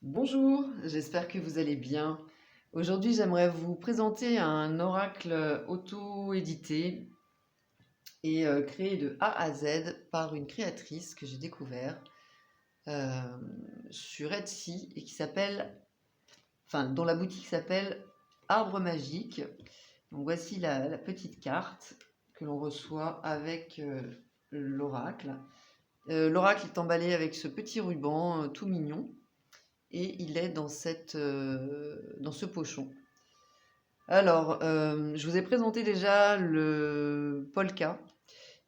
Bonjour, j'espère que vous allez bien. Aujourd'hui, j'aimerais vous présenter un oracle auto-édité et créé de A à Z par une créatrice que j'ai découvert euh, sur Etsy et dont la boutique s'appelle Arbre Magique. Donc voici la petite carte que l'on reçoit avec l'oracle. L'oracle est emballé avec ce petit ruban tout mignon et il est dans ce pochon. Alors, je vous ai présenté déjà le Polka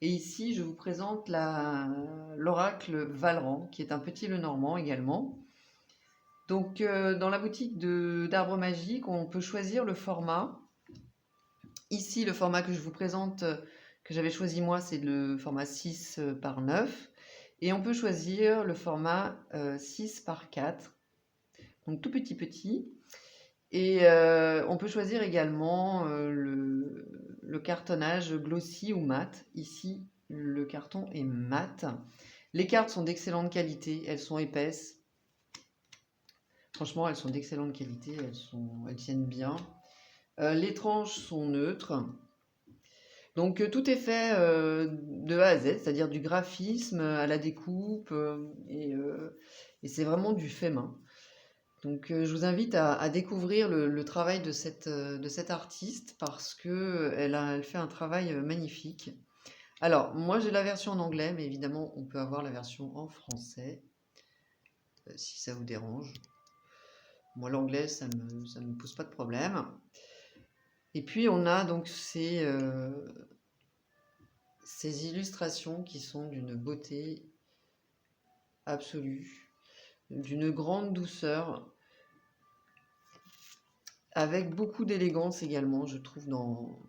et ici je vous présente l'oracle Valran qui est un petit Lenormand également. Donc, dans la boutique d'Arbre Magique, on peut choisir le format. Ici, le format que je vous présente, que j'avais choisi moi, c'est le format 6 par 9 et on peut choisir le format 6 par 4, donc tout petit. Et on peut choisir également le cartonnage glossy ou mat. Ici, le carton est mat. Les cartes sont d'excellente qualité, elles sont épaisses. Franchement, elles sont d'excellente qualité, elles tiennent bien. Les tranches sont neutres. Donc tout est fait de A à Z, c'est-à-dire du graphisme à la découpe, et c'est vraiment du fait main. Donc, je vous invite à découvrir le travail de cette artiste parce que elle fait un travail magnifique. Alors, moi j'ai la version en anglais, mais évidemment on peut avoir la version en français si ça vous dérange. Moi l'anglais ça me pose pas de problème. Et puis on a donc ces illustrations qui sont d'une beauté absolue, d'une grande douceur, avec beaucoup d'élégance également, je trouve, dans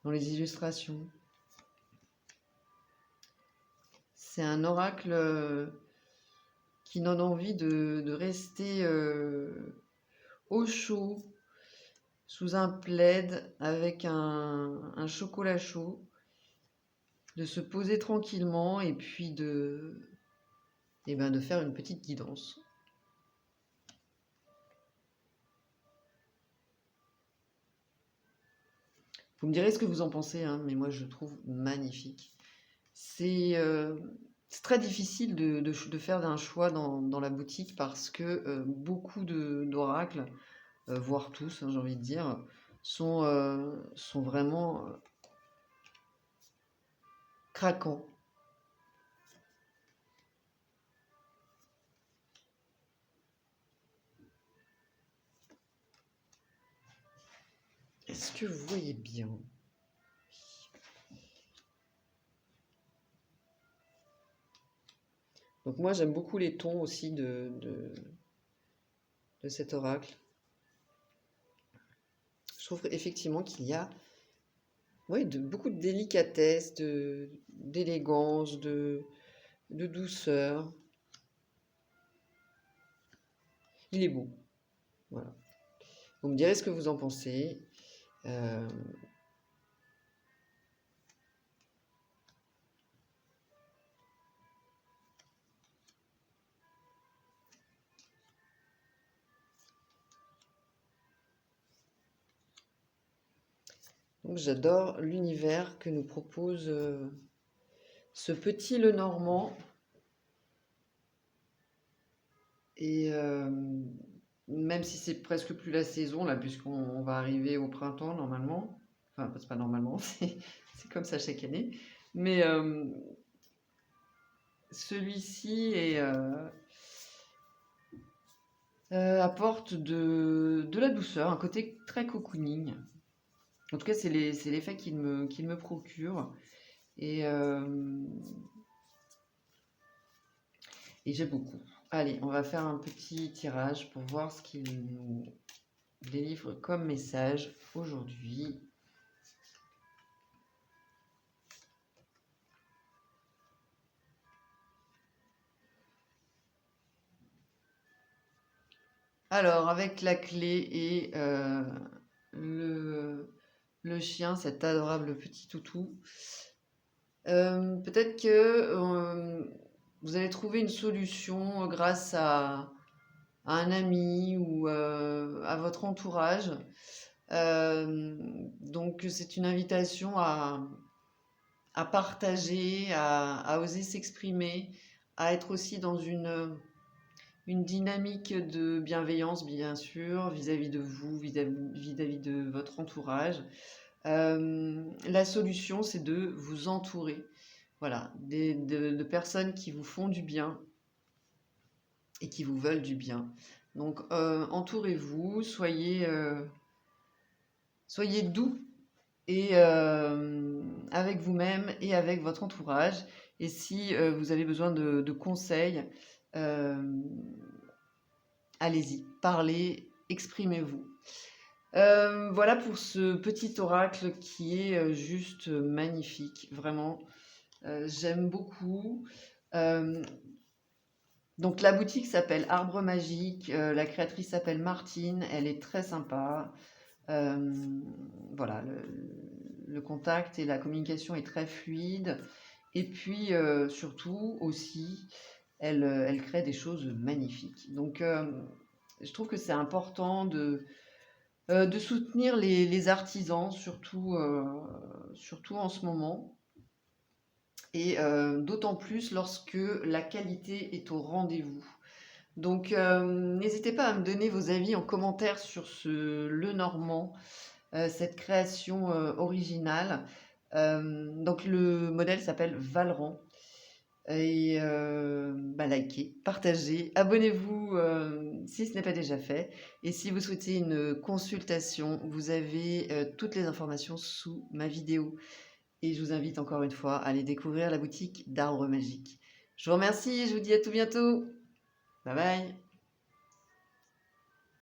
les illustrations. C'est un oracle qui donne envie de rester au chaud, sous un plaid, avec un chocolat chaud, de se poser tranquillement et puis de faire une petite guidance. Vous me direz ce que vous en pensez, hein, mais moi je le trouve magnifique. C'est c'est très difficile de faire un choix dans la boutique parce que beaucoup d'oracles, voire tous, hein, j'ai envie de dire, sont vraiment craquants. Est-ce que vous voyez bien? Donc moi j'aime beaucoup les tons aussi de cet oracle. Je trouve effectivement qu'il y a beaucoup de délicatesse, d'élégance, de douceur. Il est beau. Voilà. Vous me direz ce que vous en pensez. Euh, donc j'adore l'univers que nous propose ce petit Lenormand. Et même si c'est presque plus la saison, là, puisqu'on va arriver au printemps normalement. Enfin, c'est pas normalement, c'est comme ça chaque année. Mais celui-ci apporte de la douceur, un côté très cocooning. En tout cas, c'est l'effet qu'il me procure. Et, euh, et j'aime beaucoup. Allez, on va faire un petit tirage pour voir ce qu'il nous délivre comme message aujourd'hui. Alors, avec la clé et le chien, cet adorable petit toutou, peut-être que vous allez trouver une solution grâce à un ami ou à votre entourage. Donc c'est une invitation à partager, à oser s'exprimer, à être aussi dans une dynamique de bienveillance, bien sûr, vis-à-vis de vous, vis-à-vis de votre entourage. La solution, c'est de vous entourer, voilà, de personnes qui vous font du bien et qui vous veulent du bien. Donc, entourez-vous, soyez doux et avec vous-même et avec votre entourage. Et si vous avez besoin de conseils, euh, allez-y, parlez, exprimez-vous. Voilà pour ce petit oracle qui est juste magnifique, vraiment. J'aime beaucoup. Euh, donc la boutique s'appelle Arbre Magique, la créatrice s'appelle Martine, elle est très sympa. Euh, voilà, le contact et la communication est très fluide. Et puis surtout aussi, elle crée des choses magnifiques. Donc je trouve que c'est important de soutenir les artisans, surtout en ce moment. Et d'autant plus lorsque la qualité est au rendez-vous. Donc, n'hésitez pas à me donner vos avis en commentaire sur le Normand, cette création originale. Donc, le modèle s'appelle Valran. Et bah, likez, partagez, abonnez-vous si ce n'est pas déjà fait. Et si vous souhaitez une consultation, vous avez toutes les informations sous ma vidéo. Et je vous invite encore une fois à aller découvrir la boutique d'Arbres Magiques. Je vous remercie et je vous dis à tout bientôt. Bye bye.